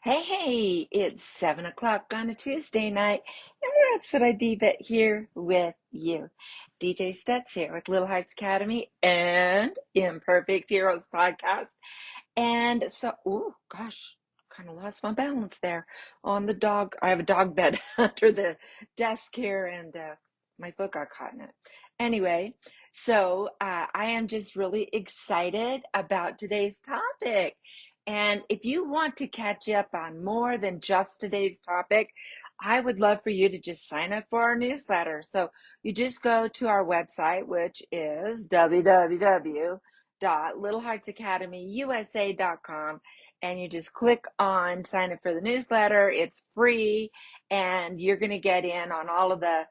Hey, it's 7 o'clock on a Tuesday night, and that's what I be but here with you. DJ Stutz here with Little Hearts Academy and Imperfect Heroes podcast. And so, oh gosh, kind of lost my balance there on the dog. I have a dog bed under the desk here, and my foot got caught in it. Anyway, I am just really excited about today's topic. And if you want to catch up on more than just today's topic, I would love for you to just sign up for our newsletter. So you just go to our website, which is www.littleheartsacademyusa.com, and you just click on sign up for the newsletter. It's free, and you're going to get in on all of the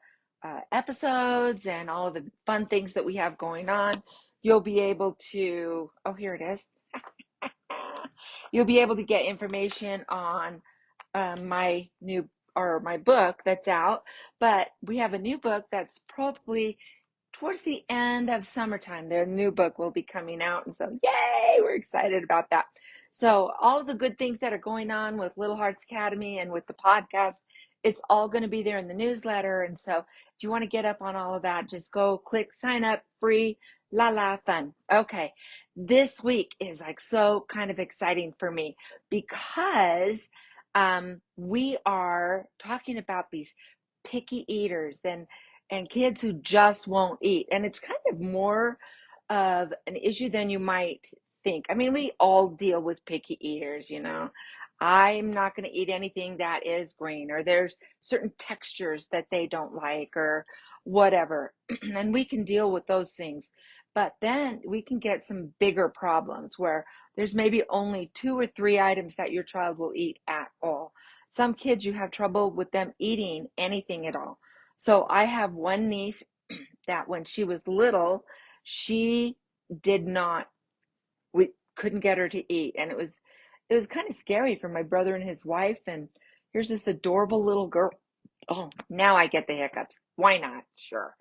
episodes and all of the fun things that we have going on. You'll be able to, oh, here it is. You'll be able to get information on my new or my book that's out, but we have a new book that's probably towards the end of summertime. Their new book will be coming out, and so yay, we're excited about that. So all of the good things that are going on with Little Hearts Academy and with the podcast, it's all going to be there in the newsletter. And so if you want to get up on all of that, just go click sign up, free, fun. Okay, this week is like so kind of exciting for me because we are talking about these picky eaters and kids who just won't eat. And it's kind of more of an issue than you might think. I mean, we all deal with picky eaters, you know. I'm not going to eat anything that is green, or there's certain textures that they don't like, or whatever. And we can deal with those things. But then we can get some bigger problems where there's maybe only 2 or 3 items that your child will eat at all. Some kids, you have trouble with them eating anything at all. So I have one niece that when she was little, she did not, we couldn't get her to eat. And it was kind of scary for my brother and his wife. And here's this adorable little girl. Oh, now I get the hiccups. Why not? Sure.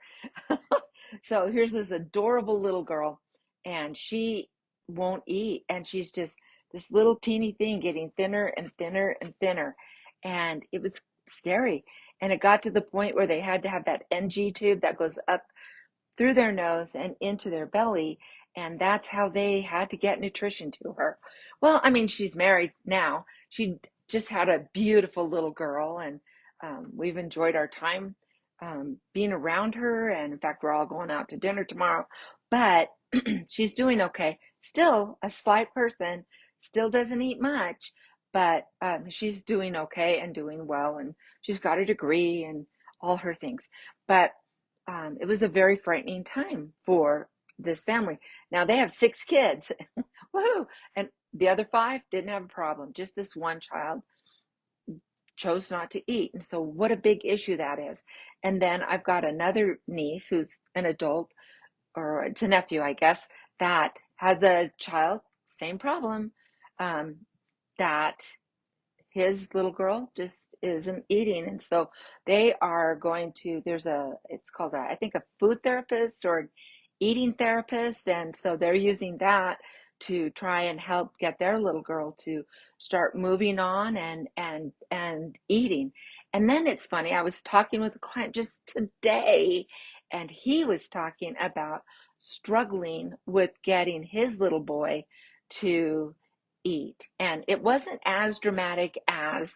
So here's this adorable little girl, and she won't eat. And she's just this little teeny thing getting thinner and thinner and thinner. And it was scary. And it got to the point where they had to have that NG tube that goes up through their nose and into their belly. And that's how they had to get nutrition to her. Well, I mean, she's married now. She just had a beautiful little girl, and we've enjoyed our time being around her. And in fact, we're all going out to dinner tomorrow. But she's doing okay. Still a slight person, still doesn't eat much, but she's doing okay and doing well. And she's got a degree and all her things. But it was a very frightening time for this family. Now they have 6 kids. Woohoo! And the other 5 didn't have a problem. Just this one child chose not to eat. And so what a big issue that is. And then I've got another niece who's an adult, or it's a nephew, I guess, that has a child, same problem, that his little girl just isn't eating. And so they are going to, it's called I think a food therapist or an eating therapist. And so they're using that to try and help get their little girl to start moving on and eating. And then it's funny, I was talking with a client just today, and he was talking about struggling with getting his little boy to eat. And it wasn't as dramatic as,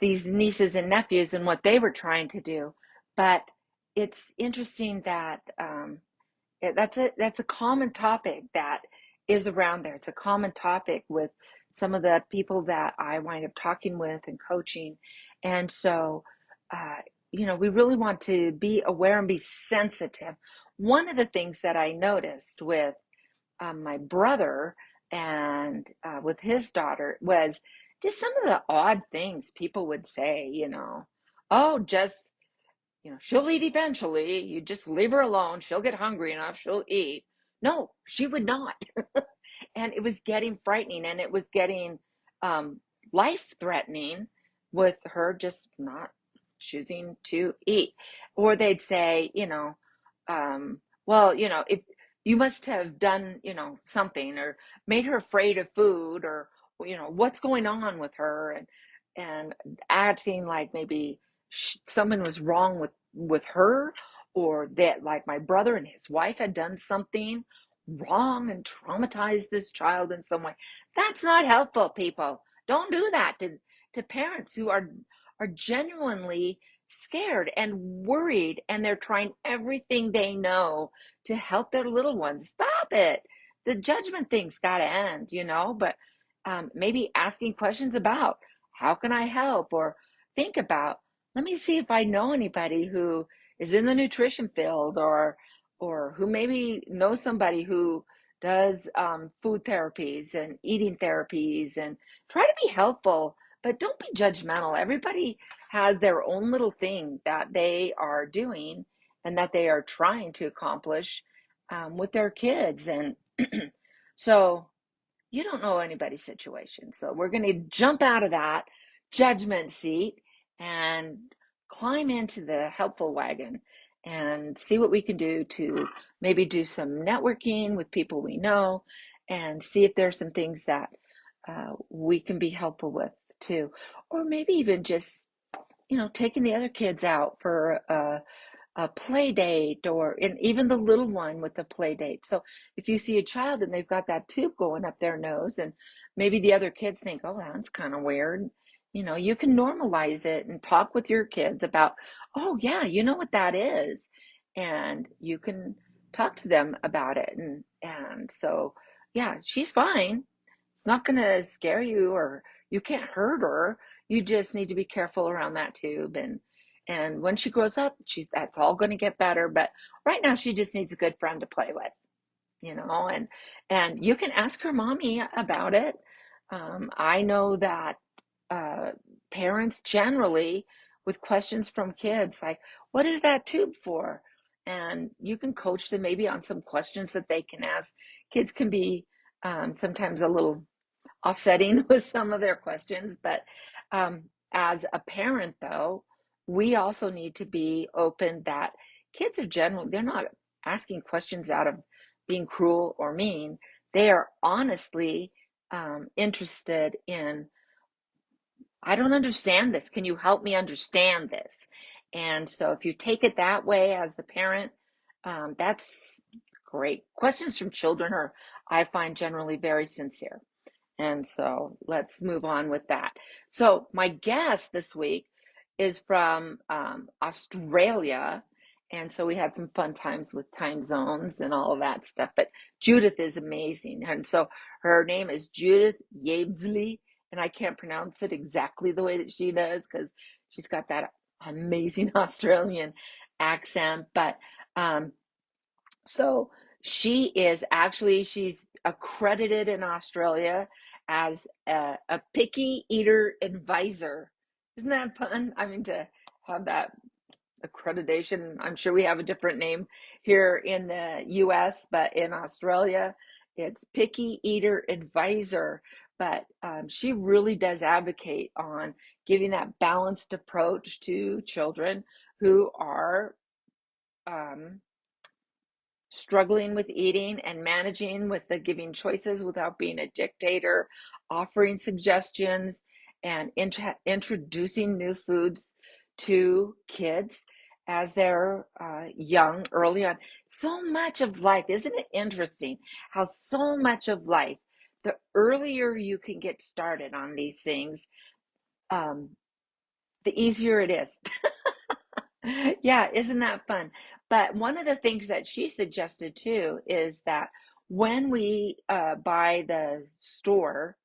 these nieces and nephews and what they were trying to do. But it's interesting that that's a common topic that is around there. It's a common topic with some of the people that I wind up talking with and coaching. And so, we really want to be aware and be sensitive. One of the things that I noticed with my brother and with his daughter was just some of the odd things people would say, oh, just, she'll eat eventually. You just leave her alone. She'll get hungry enough. She'll eat. No, she would not. And it was getting frightening, and it was getting life threatening with her just not choosing to eat. Or they'd say, well, if you must have done, something or made her afraid of food, what's going on with her, and acting like maybe someone was wrong with her, or that like my brother and his wife had done something wrong and traumatized this child in some way. That's not helpful, people. Don't do that to parents who are genuinely scared and worried, and they're trying everything they know to help their little ones. Stop it. The judgment thing's got to end, but maybe asking questions about how can I help, or think about, let me see if I know anybody who is in the nutrition field, or who maybe knows somebody who does food therapies and eating therapies, and try to be helpful, but don't be judgmental. Everybody has their own little thing that they are doing and that they are trying to accomplish with their kids. And so you don't know anybody's situation. So we're going to jump out of that judgment seat and climb into the helpful wagon and see what we can do to maybe do some networking with people we know, and see if there's some things that we can be helpful with too. Or maybe even just, taking the other kids out for a play date, or and even the little one with the play date. So if you see a child and they've got that tube going up their nose, and maybe the other kids think, oh, that's kind of weird, you can normalize it and talk with your kids about, oh yeah, you know what that is, and you can talk to them about it. And so yeah, she's fine. It's not going to scare you, or you can't hurt her. You just need to be careful around that tube, and when she grows up, that's all going to get better. But right now, she just needs a good friend to play with, and you can ask her mommy about it. I know that uh, parents generally, with questions from kids like, what is that tube for? And you can coach them maybe on some questions that they can ask. Kids can be sometimes a little offsetting with some of their questions. But as a parent, though, we also need to be open that kids are generally, they're not asking questions out of being cruel or mean. They are honestly interested in, I don't understand this. Can you help me understand this? And so if you take it that way as the parent, that's great. Questions from children are, I find, generally very sincere. And so let's move on with that. So my guest this week is from Australia. And so we had some fun times with time zones and all of that stuff. But Judith is amazing. And so her name is Judith Yeabsley. And I can't pronounce it exactly the way that she does, because she's got that amazing Australian accent. But so she's accredited in Australia as a picky eater advisor. Isn't that fun? I mean, to have that accreditation. I'm sure we have a different name here in the US, but in Australia, it's picky eater advisor. But she really does advocate on giving that balanced approach to children who are struggling with eating, and managing with the giving choices without being a dictator, offering suggestions, and introducing new foods to kids as they're young, early on. So much of life, isn't it interesting how so much of life, the earlier you can get started on these things, um, the easier it is. Yeah, isn't that fun? But one of the things that she suggested too is that when we buy the store,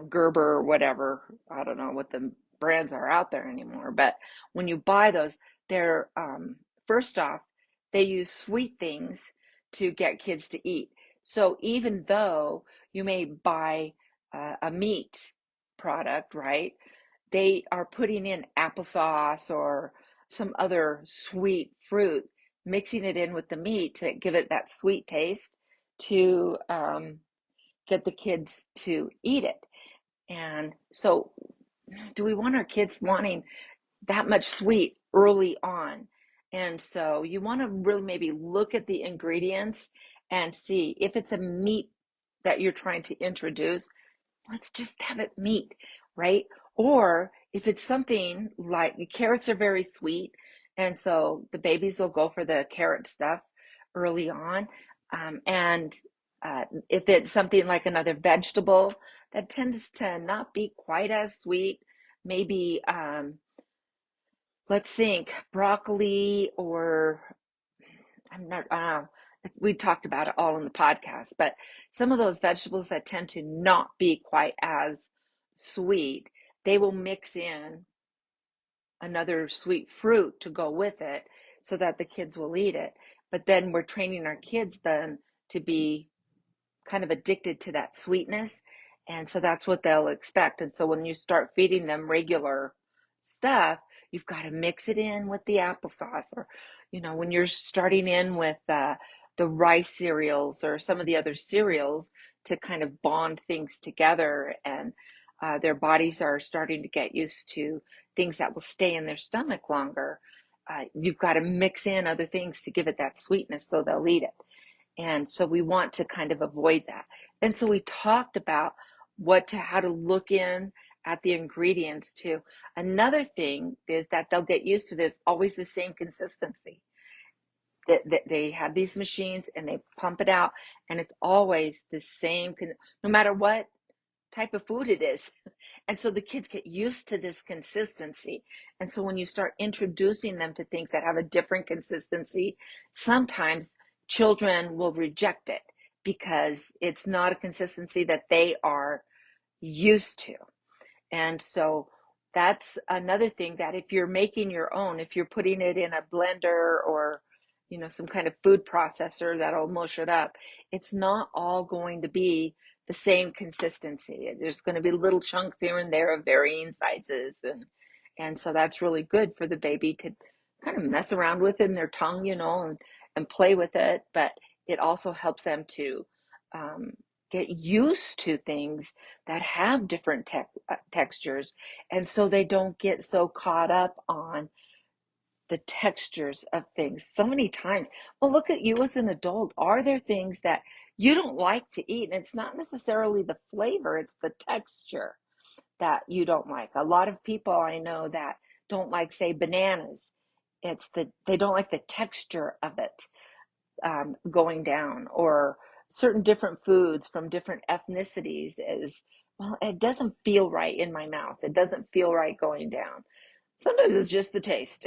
Gerber or whatever, I don't know what the brands are out there anymore, but when you buy those, they're first off, they use sweet things to get kids to eat. So even though you may buy a meat product, right? They are putting in applesauce or some other sweet fruit, mixing it in with the meat to give it that sweet taste, to get the kids to eat it. And so, do we want our kids wanting that much sweet early on? And so, you want to really maybe look at the ingredients and see if it's a meat that you're trying to introduce. let's just have it meat, right? Or if it's something like the carrots are very sweet, and so the babies will go for the carrot stuff early on. And if it's something like another vegetable that tends to not be quite as sweet, maybe let's think broccoli or I'm not, we talked about it all in the podcast, but some of those vegetables that tend to not be quite as sweet, they will mix in another sweet fruit to go with it so that the kids will eat it. But then we're training our kids then to be kind of addicted to that sweetness. And so that's what they'll expect. And so when you start feeding them regular stuff, you've got to mix it in with the applesauce, or, when you're starting in with the rice cereals or some of the other cereals to kind of bond things together. And their bodies are starting to get used to things that will stay in their stomach longer. You've got to mix in other things to give it that sweetness so they'll eat it. And so we want to kind of avoid that. And so we talked about how to look in at the ingredients too. Another thing is that they'll get used to this, always the same consistency. They have these machines and they pump it out, and it's always the same, no matter what type of food it is. And so the kids get used to this consistency. And so when you start introducing them to things that have a different consistency, sometimes children will reject it because it's not a consistency that they are used to. And so that's another thing, that if you're making your own, if you're putting it in a blender or some kind of food processor that'll mush it up, it's not all going to be the same consistency. There's going to be little chunks here and there of varying sizes, and so that's really good for the baby to kind of mess around with in their tongue, and play with it. But it also helps them to get used to things that have different textures, and so they don't get so caught up on the textures of things. So many times, well, look at you as an adult. Are there things that you don't like to eat? And it's not necessarily the flavor, it's the texture that you don't like. A lot of people I know that don't like, say, bananas. They don't like the texture of it going down, or certain different foods from different ethnicities is, well, it doesn't feel right in my mouth. It doesn't feel right going down. Sometimes it's just the taste,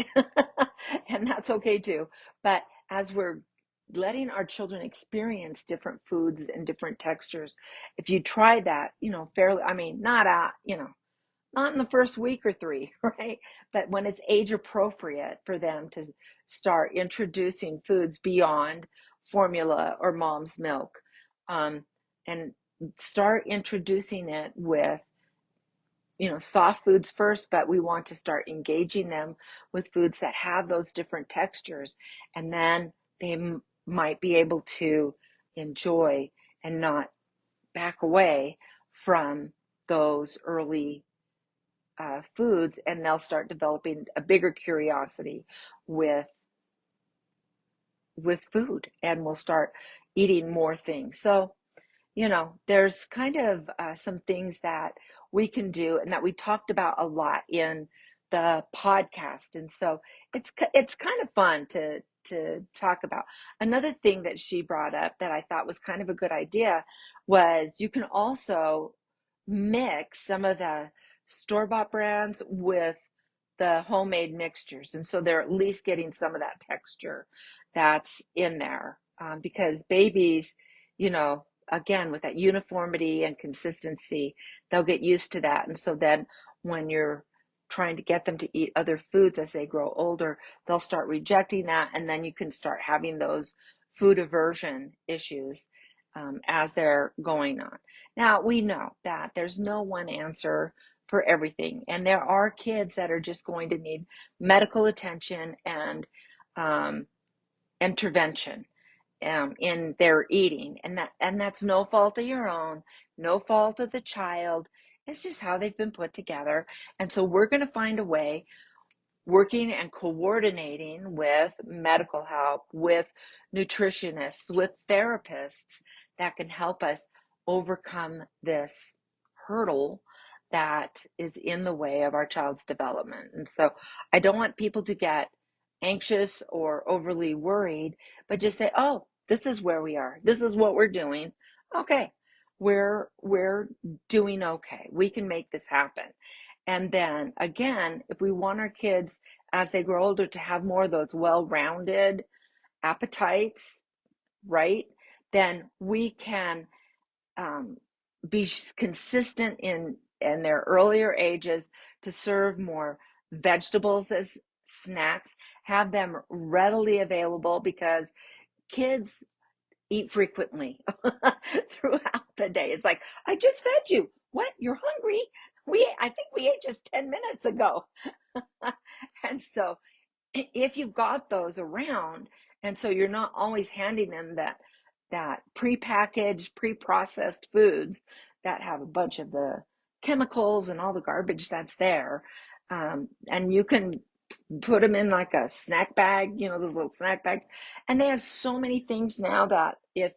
and that's okay too. But as we're letting our children experience different foods and different textures, if you try that, fairly, I mean, not in the first week or three, right? But when it's age appropriate for them to start introducing foods beyond formula or mom's milk, and start introducing it with soft foods first, but we want to start engaging them with foods that have those different textures, and then they might be able to enjoy and not back away from those early foods, and they'll start developing a bigger curiosity with food, and will start eating more things. So there's kind of some things that we can do, and that we talked about a lot in the podcast. And so it's kind of fun to talk about. Another thing that she brought up that I thought was kind of a good idea was you can also mix some of the store-bought brands with the homemade mixtures. And so they're at least getting some of that texture that's in there, because babies, again, with that uniformity and consistency, they'll get used to that. And so then when you're trying to get them to eat other foods as they grow older, they'll start rejecting that. And then you can start having those food aversion issues as they're going on. Now, we know that there's no one answer for everything. And there are kids that are just going to need medical attention and intervention in their eating, and that's no fault of your own, no fault of the child. It's just how they've been put together. And so we're going to find a way, working and coordinating with medical help, with nutritionists, with therapists, that can help us overcome this hurdle that is in the way of our child's development. And so I don't want people to get anxious or overly worried, but just say, oh, this is where we are. This is what we're doing. Okay, we're doing okay. We can make this happen. And then again, if we want our kids as they grow older to have more of those well-rounded appetites, right? Then we can be consistent in their earlier ages to serve more vegetables as snacks, have them readily available, because kids eat frequently throughout the day. It's like, I just fed you. What? You're hungry? I think we ate just 10 minutes ago. And so if you've got those around, and so you're not always handing them that prepackaged, pre-processed foods that have a bunch of the chemicals and all the garbage that's there, and you can put them in like a snack bag, those little snack bags. And they have so many things now that if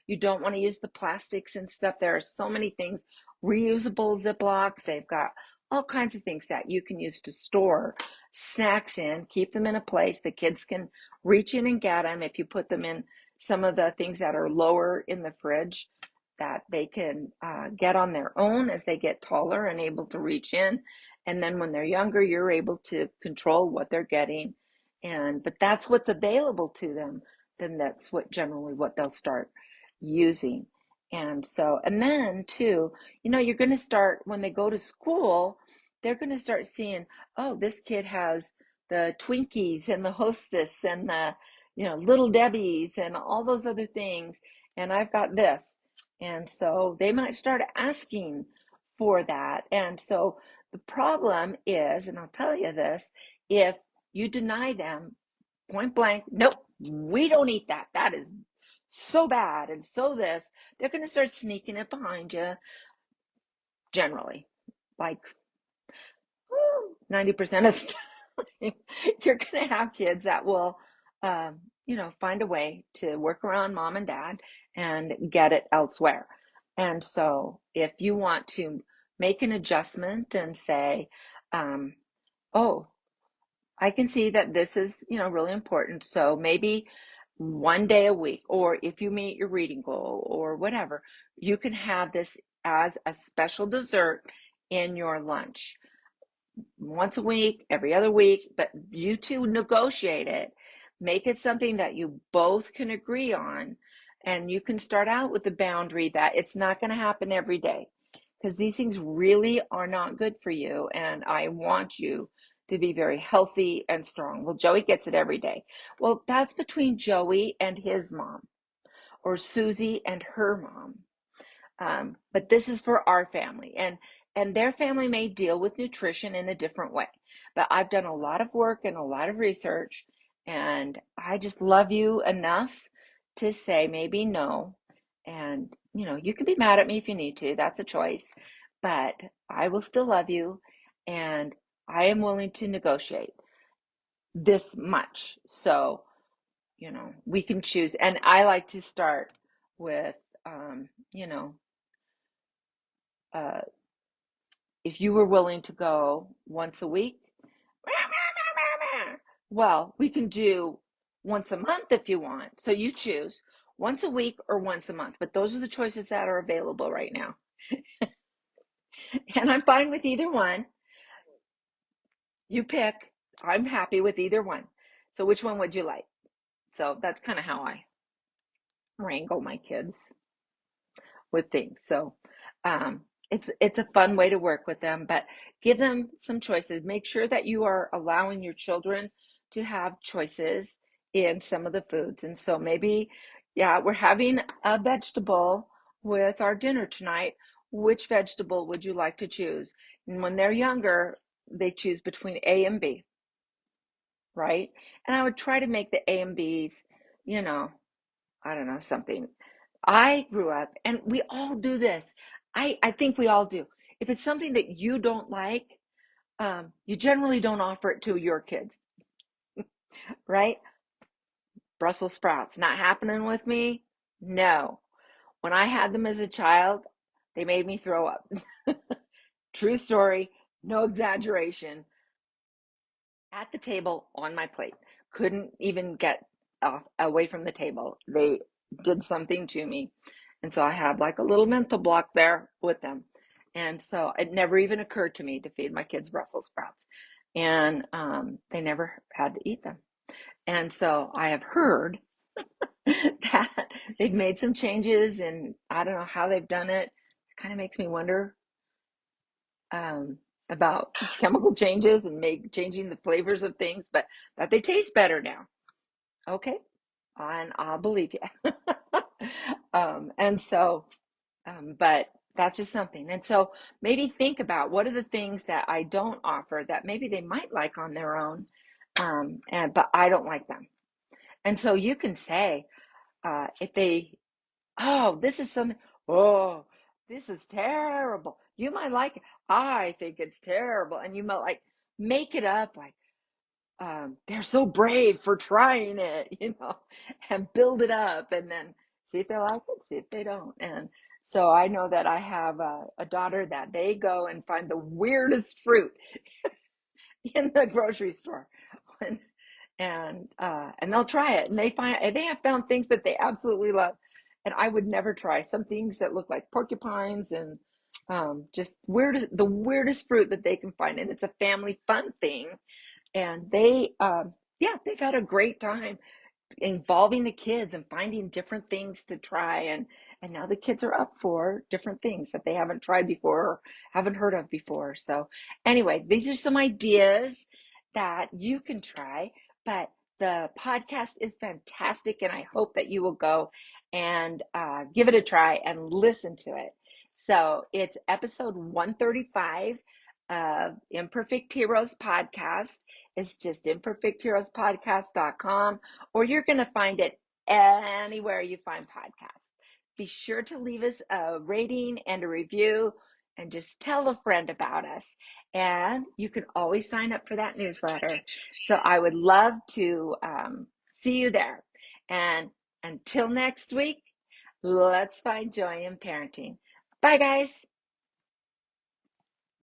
you don't want to use the plastics and stuff, there are so many things, reusable Ziplocs. They've got all kinds of things that you can use to store snacks in, keep them in a place the kids can reach in and get them. If you put them in some of the things that are lower in the fridge, that they can get on their own as they get taller and able to reach in. And then when they're younger, you're able to control what they're getting. But that's what's available to them. Then that's generally what they'll start using. And then too, you're going to start, when they go to school, they're going to start seeing, oh, this kid has the Twinkies and the Hostess and the, Little Debbie's and all those other things. And I've got this. And so they might start asking for that. And so the problem is, and I'll tell you this, if you deny them point blank, nope, we don't eat that. That is so bad. And so this, they're going to start sneaking it behind you, generally. Like 90% of the time, you're going to have kids that will, find a way to work around mom and dad and get it elsewhere. And so if you want to make an adjustment and say, oh, I can see that this is, really important. So maybe one day a week, or if you meet your reading goal or whatever, you can have this as a special dessert in your lunch. Once a week, every other week, but you two negotiate it. Make it something that you both can agree on. And you can start out with the boundary that it's not going to happen every day, because these things really are not good for you. And I want you to be very healthy and strong. Well, Joey gets it every day. Well, that's between Joey and his mom, or Susie and her mom. But this is for our family. And their family may deal with nutrition in a different way. But I've done a lot of work and a lot of research, and I just love you enough to say maybe no. And, you can be mad at me if you need to. That's a choice. But I will still love you, and I am willing to negotiate this much. So, we can choose. And I like to start with, if you were willing to go once a week, well, we can do once a month if you want. So you choose once a week or once a month, but those are the choices that are available right now. And I'm fine with either one. You pick. I'm happy with either one. So which one would you like? So that's kind of how I wrangle my kids with things. So it's a fun way to work with them, but give them some choices. Make sure that you are allowing your children to have choices in some of the foods. And so maybe, we're having a vegetable with our dinner tonight. Which vegetable would you like to choose? And when they're younger, they choose between A and B, right? And I would try to make the A and B's, I don't know, something. I grew up, and we all do this. I think we all do. If it's something that you don't like, you generally don't offer it to your kids, right? Brussels sprouts, not happening with me? No. When I had them as a child, They made me throw up. True story, no exaggeration. At the table on my plate. Couldn't even get away from the table. They did something to me. And so I had like a little mental block there with them. And so it never even occurred to me to feed my kids Brussels sprouts. And they never had to eat them. And so I have heard that they've made some changes, and I don't know how they've done it. It kind of makes me wonder um, about chemical changes and changing the flavors of things, but that they taste better now. Okay, and I'll believe you. And so, but that's just something. And so maybe think about what are the things that I don't offer that maybe they might like on their own, but I don't like them. And so you can say, if they, oh, this is something, oh, this is terrible. You might like it. I think it's terrible. And you might like make it up like, they're so brave for trying it, and build it up and then see if they like it, see if they don't. And so I know that I have a daughter that they go and find the weirdest fruit in the grocery store. And and they'll try it, and they have found things that they absolutely love, and I would never try some things that look like porcupines and just the weirdest fruit that they can find, and it's a family fun thing, and yeah, they've had a great time involving the kids and finding different things to try, and now the kids are up for different things that they haven't tried before or haven't heard of before. So anyway, these are some ideas that you can try, but the podcast is fantastic, and I hope that you will go and give it a try and listen to it. So it's episode 135 of Imperfect Heroes Podcast. It's just imperfectheroespodcast.com, or you're going to find it anywhere you find podcasts. Be sure to leave us a rating and a review, and just tell a friend about us. And you can always sign up for that newsletter. So I would love to see you there. And until next week, let's find joy in parenting. Bye, guys.